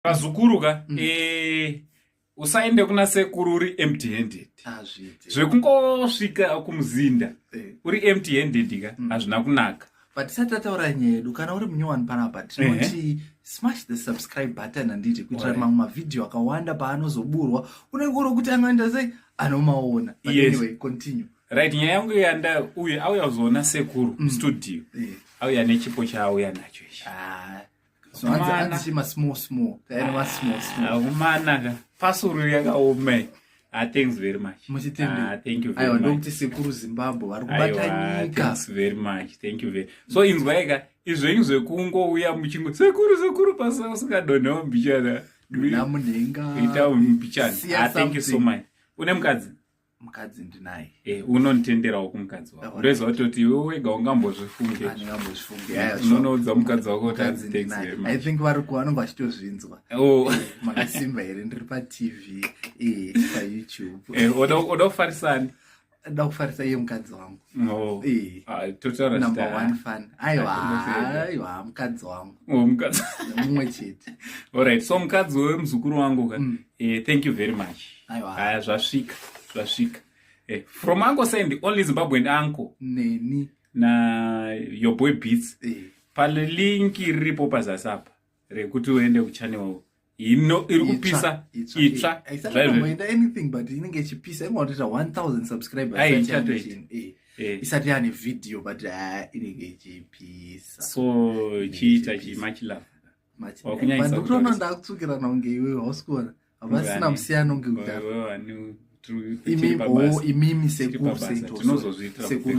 Kazukuruka usaende kuna sekuru uri empty handed. Zvekungosvika kumuzinda uri empty handed ka hazvina kunaka. But tisatataura nyedu kana uri munyowani panapa tinoti smash the subscribe button anditi kuitira mamwe mavideo akawanda paanozoburwa unenge uri kuti angaenda sei anomaona. But anyway, continue. Right, nyaya yangu yanda uye auya kuzoona sekuru studio. Auya nechipo chaauya nacho ichi. So anzi small. Akumana pasuru yakaoma. Thanks very much. Thank you very much. Dr. Sekuru Zimbabwe vari kubata nyika. Thanks very much. Thank you very. So inzwaika izvenyu zvekungouya muchingo sekuru pasa usingadonhawo mbichana. Namunenga. Ita mbichana. Thank you so much. Une mukadzi? Mukadzi ndinaye. Unonitenderawo kumukadzi wako. Ndezva kuti iwe wega ungambozvifunge. Unoudza mukadzi wako kuti thanks very much. I think vari kuvanonga vachitozvinzwa. Makasimba here ndiri paTV pa YouTube. Oda kufarisani? Oda kufarisa iye mukadzi wangu. Totaura number one fan. Aiwa mukadzi wangu. Mukadzi. Mumwe chete. Alright, so mukadzi wemuzukuru wangu ka. Thank you very much. Aiwa. Zvasvika. From Uncle Sandy, only Zimbabwean uncle. Neni. Na your boy Beats. Pale linki riripo pazasapa. Rekuti uende kuchannel iri kupisa itsva. Aisatomboenda anything but inenge ichipisa. Ingoita 1000 subscribers. Isati yani video but inenge ichipisa. So chiita much love. But ndikuona ndakutsukira naunge iwewe hausikona. Havasina musiyano ngekudaro. Imimi sekuru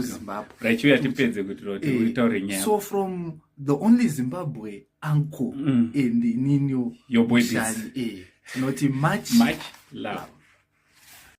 Zimbabwe. Right, you tipedze kuti utaure nyaya. So from the only Zimbabwe uncle and Nino your boy Beats. Not much love.